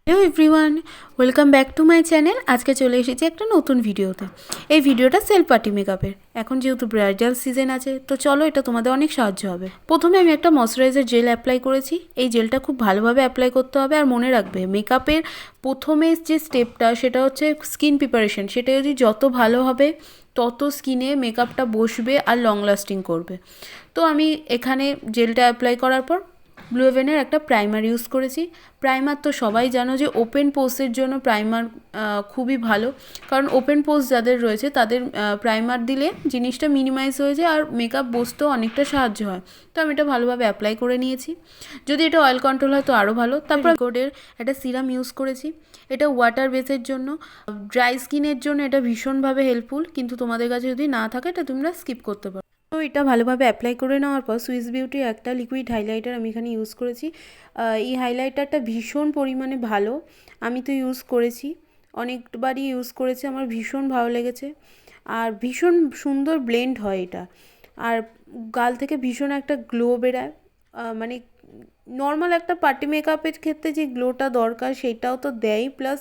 Hello everyone, welcome back to my channel. আজকে চলে এসেছি একটা নতুন ভিডিওতে। এই ভিডিওটা সেলফ পার্টি মেকআপের। এখন যেহেতু ব্রাইডাল সিজন আছে, তো চলো এটা তোমাদের অনেক সাহায্য হবে। প্রথমে আমি একটা ময়শ্চারাইজার জেল অ্যাপ্লাই করেছি। এই জেলটা খুব ভালোভাবে অ্যাপ্লাই করতে হবে। আর মনে রাখবে, মেকআপের প্রথমে যে স্টেপটা সেটা হচ্ছে স্কিন প্রিপারেশন। সেটা যদি যত ভালো হবে তত স্কিনে মেকআপটা বসবে আর লং লাস্টিং করবে। তো আমি এখানে জেলটা অ্যাপ্লাই করার পর ব্লু হেভেনের একটা প্রাইমার ইউজ করেছি। প্রাইমার তো সবাই জানো যে ওপেন পোর্সের জন্য প্রাইমার খুবই ভালো, কারণ ওপেন পোর্স যাদের রয়েছে তাদের প্রাইমার দিলে জিনিসটা মিনিমাইজ হয়ে যায় আর মেকআপ বসতেও অনেকটা সাহায্য হয়। তো আমি এটা ভালোভাবে অ্যাপ্লাই করে নিয়েছি। যদি এটা অয়েল কন্ট্রোল হয় তো আরও ভালো। তারপর রিকোডের একটা সিরাম ইউজ করেছি। এটা ওয়াটার বেসের জন্য, ড্রাই স্কিনের জন্য এটা ভীষণভাবে হেল্পফুল, কিন্তু তোমাদের কাছে যদি না থাকে এটা তোমরা স্কিপ করতে পারো। তো এটা ভালোভাবে অ্যাপ্লাই করে নেওয়ার পর সুইস বিউটির একটা লিকুইড হাইলাইটার আমি এখানে ইউজ করেছি। এই হাইলাইটারটা ভীষণ পরিমাণে ভালো, আমি তো ইউজ করেছি, অনেকবারই ইউজ করেছি, আমার ভীষণ ভালো লেগেছে। আর ভীষণ সুন্দর ব্লেন্ড হয় এটা, আর গাল থেকে ভীষণ একটা গ্লো বেরায়। মানে নর্মাল একটা পার্টি মেকআপের ক্ষেত্রে যে গ্লোটা দরকার সেটাও তো দেয়, প্লাস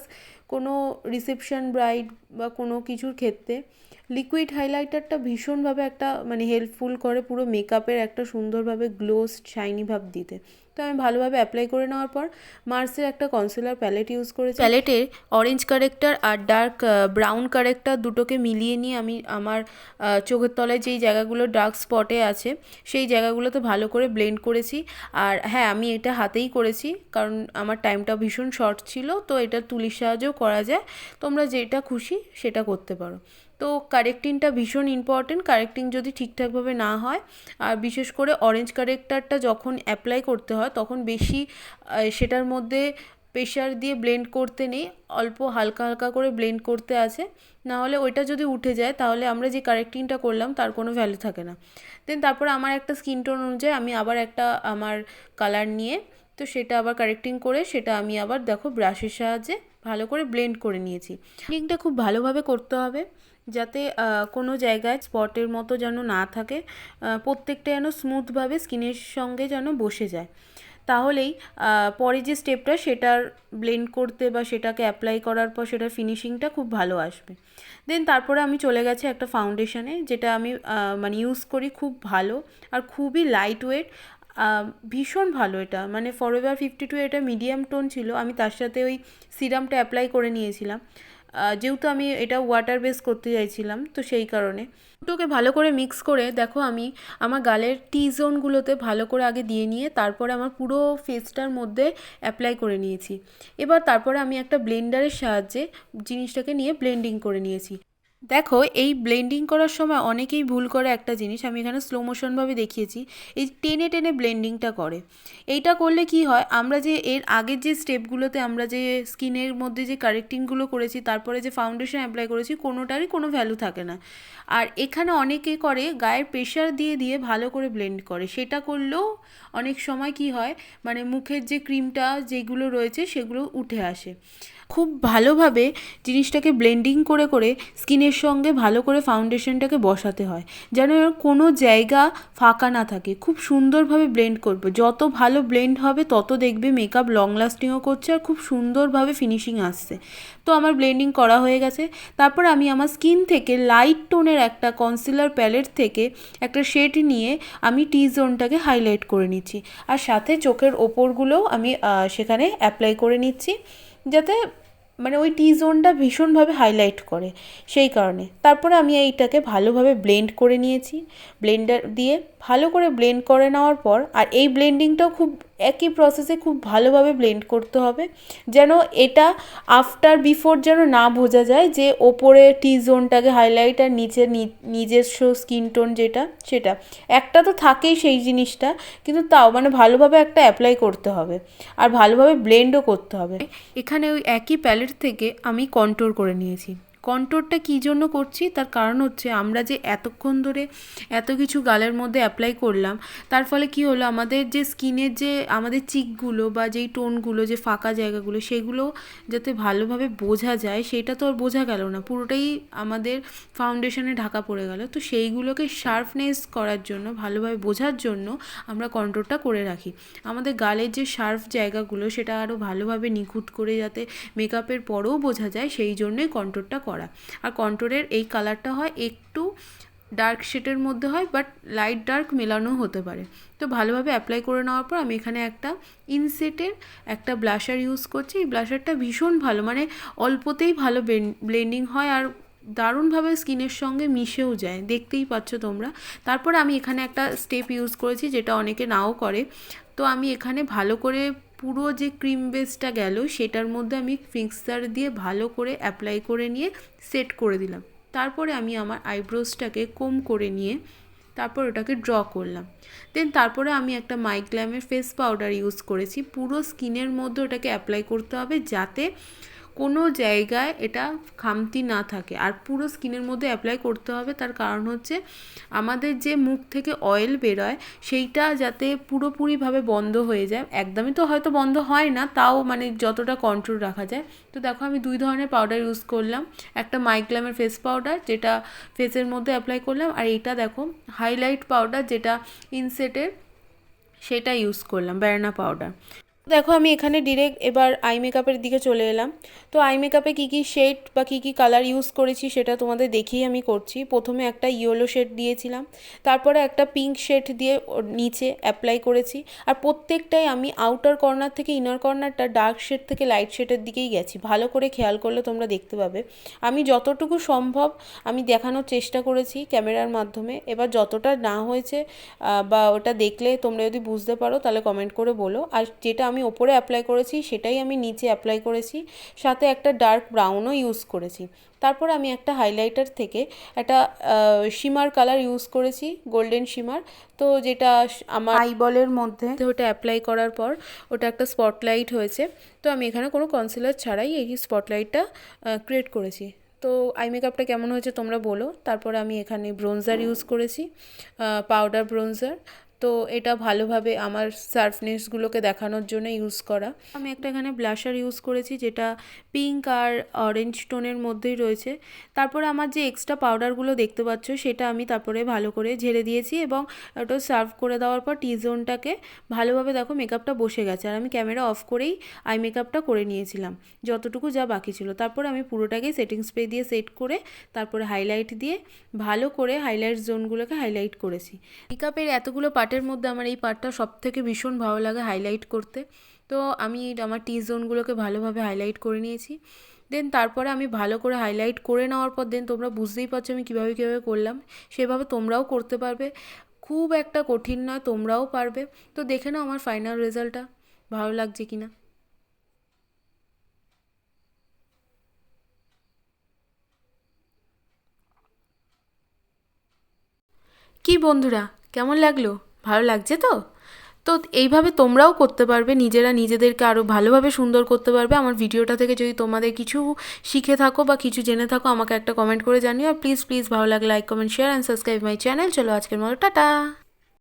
কোনো রিসেপশন ব্রাইড বা কোনো কিছুর ক্ষেত্রে লিকুইড হাইলাইটারটা ভীষণভাবে একটা হেল্পফুল করে পুরো মেকআপের একটা সুন্দরভাবে গ্লো শাইনি ভাব দিতে। তো আমি ভালোভাবে অ্যাপ্লাই করে নেওয়ার পর মার্সের একটা কনসিলার প্যালেট ইউজ করেছি। প্যালেটের অরেঞ্জ কারেক্টার আর ডার্ক ব্রাউন কারেক্টার দুটোকে মিলিয়ে নিয়ে আমি আমার চোখের তলায় যেই জায়গাগুলো ডার্ক স্পটে আছে সেই জায়গাগুলোতে ভালো করে ব্লেন্ড করেছি। আর হ্যাঁ, আমি এটা হাতেই করেছি, কারণ আমার টাইমটা ভীষণ শর্ট ছিল। তো এটা তুলির সাহায্যেও করা যায়, তোমরা যেটা খুশি সেটা করতে পারো। তো কারেক্টিংটা ভীষণ ইম্পর্টেন্ট, কারেক্টিং যদি ঠিকঠাকভাবে না হয়, আর বিশেষ করে অরেঞ্জ কারেক্টারটা যখন অ্যাপ্লাই করতে হয় তখন বেশি সেটার মধ্যে প্রেশার দিয়ে ব্লেন্ড করতে নেই, অল্প হালকা হালকা করে ব্লেন্ড করতে আছে, নাহলে ওইটা যদি উঠে যায় তাহলে আমরা যে কারেক্টিংটা করলাম তার কোনো ভ্যালু থাকে না। দেন তারপরে আমার একটা স্কিন টোন অনুযায়ী আমি আবার একটা আমার কালার নিয়ে তো সেটা আবার কারেক্টিং করে সেটা আমি আবার দেখো ব্রাশের সাহায্যে ভালো করে ব্লেন্ড করে নিয়েছি। ব্লেন্ডিংটা খুব ভালোভাবে করতে হবে যাতে কোনো জায়গায় স্পটের মতো যেন না থাকে, প্রত্যেকটা যেন স্মুথভাবে স্কিনের সঙ্গে যেন বসে যায়। তাহলেই পরে যে স্টেপটা সেটার ব্লেন্ড করতে বা সেটাকে অ্যাপ্লাই করার পর সেটার ফিনিশিংটা খুব ভালো আসবে। দেন তারপরে আমি চলে গেছি একটা ফাউন্ডেশনে, যেটা আমি ইউজ করি, খুব ভালো আর খুবই লাইট ওয়েট, ভীষণ ভালো। এটা ফরএভার 52 এটা মিডিয়াম টোন ছিল, আমি তার সাথে ওই সিরামটা অ্যাপ্লাই করে নিয়েছিলাম, যেহেতু আমি এটা ওয়াটার বেস করতে চাইছিলাম, তো সেই কারণে দুটোকে ভালো করে মিক্স করে দেখো আমি আমার গালের টি জোনগুলোতে ভালো করে আগে দিয়ে নিয়ে তারপরে আমার পুরো ফেসটার মধ্যে অ্যাপ্লাই করে নিয়েছি। এবার তারপরে আমি একটা ব্লেন্ডারের সাহায্যে জিনিসটাকে নিয়ে ব্লেন্ডিং করে নিয়েছি। দেখো, এই ব্লেন্ডিং করার সময় অনেকেই ভুল করে একটা জিনিস, আমি এখানে স্লো মোশনভাবে দেখিয়েছি, এই টেনে টেনে ব্লেন্ডিংটা করে। এইটা করলে কি হয়, আমরা যে এর আগের যে স্টেপগুলোতে আমরা যে স্কিনের মধ্যে যে কারেক্টিংগুলো করেছি, তারপরে যে ফাউন্ডেশন অ্যাপ্লাই করেছি, কোনোটারই কোনো ভ্যালু থাকে না। আর এখানে অনেকে করে গায়ের প্রেশার দিয়ে দিয়ে ভালো করে ব্লেন্ড করে, সেটা করলেও অনেক সময় কি হয়, মুখের যে ক্রিমটা যেগুলো রয়েছে সেগুলো উঠে আসে। খুব ভালোভাবে জিনিসটাকে ব্লেন্ডিং করে করে স্কিনের সঙ্গে ভালো করে ফাউন্ডেশনটাকে বসাতে হয়, যেন কোনো জায়গা ফাঁকা না থাকে। খুব সুন্দরভাবে ব্লেন্ড করবে, যত ভালো ব্লেন্ড হবে তত দেখবে মেকআপ লং লাস্টিংও করছে আর খুব সুন্দরভাবে ফিনিশিং আসছে। তো আমার ব্লেন্ডিং করা হয়ে গেছে। তারপর আমি আমার স্কিন থেকে লাইট টোনের একটা কনসিলার প্যালেট থেকে একটা শেড নিয়ে আমি টি জোনটাকে হাইলাইট করে নিচ্ছি, আর সাথে চোখের ওপরগুলোও আমি সেখানে অ্যাপ্লাই করে নিচ্ছি, যাতে ওই টি জোনটা ভীষণভাবে হাইলাইট করে, সেই কারণে। তারপরে আমি এইটাকে ভালোভাবে ব্লেন্ড করে নিয়েছি, ব্লেন্ডার দিয়ে ভালো করে ব্লেন্ড করে নেওয়ার পর, আর এই ব্লেন্ডিংটাও খুব একই প্রসেসে খুব ভালোভাবে ব্লেন্ড করতে হবে, যেন এটা আফটার বিফোর যেন না বোঝা যায় যে ওপরে টি জোনটাকে হাইলাইট আর নিচে নিজস্ব স্কিন টোন যেটা সেটা একটা তো থাকেই সেই জিনিসটা, কিন্তু তাও ভালোভাবে একটা অ্যাপ্লাই করতে হবে আর ভালোভাবে ব্লেন্ডও করতে হবে। এখানে ওই একই প্যালেট থেকে আমি কন্ট্রোর করে নিয়েছি। কন্ট্রোরটা কী জন্য করছি তার কারণ হচ্ছে আমরা যে এতক্ষণ ধরে এত কিছু গালের মধ্যে অ্যাপ্লাই করলাম, তার ফলে কি হলো, আমাদের যে স্কিনের যে আমাদের চিকগুলো বা যেই টোনগুলো, যে ফাঁকা জায়গাগুলো, সেগুলো যাতে ভালোভাবে বোঝা যায়, সেটা তো আর বোঝা গেল না, পুরোটাই আমাদের ফাউন্ডেশনে ঢাকা পড়ে গেল। তো সেইগুলোকে শার্পনেস করার জন্য, ভালোভাবে বোঝার জন্য আমরা কন্ট্রোরটা করে রাখি। আমাদের গালের যে শার্প জায়গাগুলো সেটা আরও ভালোভাবে নিখুঁত করে যাতে মেকআপের পরেও বোঝা যায়, সেই জন্যই কন্ট্রোরটা করা। আর কন্ট্রোরের এই কালারটা হয় একটু ডার্ক শেডের মধ্যে হয়, বাট লাইট ডার্ক মেলানো হতে পারে। তো ভালোভাবে অ্যাপ্লাই করে নেওয়ার পর আমি এখানে একটা ইনসেটের একটা ব্লাশার ইউজ করছি। এই ব্লাশারটা ভীষণ ভালো, মানে অল্পতেই ভালো ব্লেন্ডিং হয় আর দারুণভাবে স্কিনের সঙ্গে মিশেও যায়, দেখতেই পাচ্ছ তোমরা। তারপরে আমি এখানে একটা স্টেপ ইউজ করেছি যেটা অনেকে নাও করে। তো আমি এখানে ভালো করে পুরো যে ক্রিম বেসটা গেল সেটার মধ্যে আমি ফিক্সার দিয়ে ভালো করে অ্যাপ্লাই করে নিয়ে সেট করে দিলাম। তারপরে আমি আমার আইব্রোসটাকে কোম করে নিয়ে তারপর ওটাকে ড্র করলাম। দেন তারপরে আমি একটা মাইগ্ল্যামের ফেস পাউডার ইউজ করেছি। পুরো স্কিনের মধ্যে ওটাকে অ্যাপ্লাই করতে হবে যাতে কোনো জায়গায় এটা খামতি না থাকে, আর পুরো স্কিনের মধ্যে অ্যাপ্লাই করতে হবে। তার কারণ হচ্ছে আমাদের যে মুখ থেকে অয়েল বেরোয় সেইটা যাতে পুরোপুরিভাবে বন্ধ হয়ে যায়। একদমই তো হয়তো বন্ধ হয় না, তাও মানে যতটা কন্ট্রোল রাখা যায়। তো দেখো আমি 2 ধরনের পাউডার ইউজ করলাম, একটা মাইগ্ল্যামের ফেস পাউডার যেটা ফেসের মধ্যে অ্যাপ্লাই করলাম, আর এইটা দেখো হাইলাইট পাউডার যেটা ইনসেটের, সেটা ইউজ করলাম, ব্যানানা পাউডার। দেখো আমি এখানে ডিরেক্ট এবার আই মেকআপের দিকে চলে এলাম। তো আই মেকআপে কী কী শেড বা কী কী কালার ইউজ করেছি সেটা তোমাদের দেখিয়ে আমি করছি। প্রথমে একটা ইয়েলো শেড দিয়েছিলাম, তারপরে একটা পিঙ্ক শেড দিয়ে নিচে অ্যাপ্লাই করেছি। আর প্রত্যেকটাই আমি আউটার কর্নার থেকে ইনার কর্নারটা ডার্ক শেড থেকে লাইট শেডের দিকেই গেছি। ভালো করে খেয়াল করলে তোমরা দেখতে পাবে আমি যতটুকু সম্ভব আমি দেখানোর চেষ্টা করেছি ক্যামেরার মাধ্যমে। এবার যতটা না হয়েছে বা ওটা দেখলে তোমরা যদি বুঝতে পারো তাহলে কমেন্ট করে বলো। আর যেটা আমি ওপরে অ্যাপ্লাই করেছি সেটাই আমি নিচে অ্যাপ্লাই করেছি, সাথে একটা ডার্ক ব্রাউনও ইউজ করেছি। তারপর আমি একটা হাইলাইটার থেকে একটা শিমার কালার ইউজ করেছি, গোল্ডেন শিমার। তো যেটা আমার আইবলের মধ্যে ওটা অ্যাপ্লাই করার পর ওটা একটা স্পটলাইট হয়েছে। তো আমি এখানে কোনো কনসিলার ছাড়াই এই স্পটলাইটটা ক্রিয়েট করেছি। তো আই মেকআপটা কেমন হয়েছে তোমরা বলো। তারপরে আমি এখানে ব্রোঞ্জার ইউজ করেছি, পাউডার ব্রোঞ্জার। তো এটা ভালোভাবে আমার শার্পনেসগুলোকে দেখানোর জন্য ইউজ করা। আমি একটা এখানে ব্লাশার ইউজ করেছি যেটা পিঙ্ক আর অরেঞ্জ টোনের মধ্যেই রয়েছে। তারপরে আমার যে এক্সট্রা পাউডারগুলো দেখতে পাচ্ছ সেটা আমি তারপরে ভালো করে ঝেড়ে দিয়েছি এবং ওটা সার্ভ করে দেওয়ার পর টি জোনটাকে ভালোভাবে দেখো মেকআপটা বসে গেছে। আর আমি ক্যামেরা অফ করেই আই মেকআপটা করে নিয়েছিলাম যতটুকু যা বাকি ছিল। তারপরে আমি পুরোটাকে সেটিং স্প্রে দিয়ে সেট করে তারপরে হাইলাইট দিয়ে ভালো করে হাইলাইট জোনগুলোকে হাইলাইট করেছি। মেকআপের এতগুলো পার্টের মধ্যে আমার এই পার্টটা সবথেকে ভীষণ ভালো লাগে হাইলাইট করতে। তো আমি আমার টি জোনগুলোকে ভালোভাবে হাইলাইট করে নিয়েছি। দেন তারপরে আমি ভালো করে হাইলাইট করে নেওয়ার পর দেন তোমরা বুঝতেই পারছো আমি কীভাবে করলাম, সেভাবে তোমরাও করতে পারবে। খুব একটা কঠিন নয়, তোমরাও পারবে। তো দেখে নাও আমার ফাইনাল রেজাল্টটা ভালো লাগছে কি না। কি বন্ধুরা, কেমন লাগলো? ভালো লাগছে তো? তো এইভাবে তোমরাও করতে পারবে, নিজেরা নিজেদেরকে আরও ভালোভাবে সুন্দর করতে পারবে। আমার ভিডিওটা থেকে যদি তোমাদের কিছু শিখে থাকো বা কিছু জেনে থাকো আমাকে একটা কমেন্ট করে জানিও। আর প্লিজ ভালো লাগলে like comment share and subscribe my channel. চলো আজকের মতো টাটা।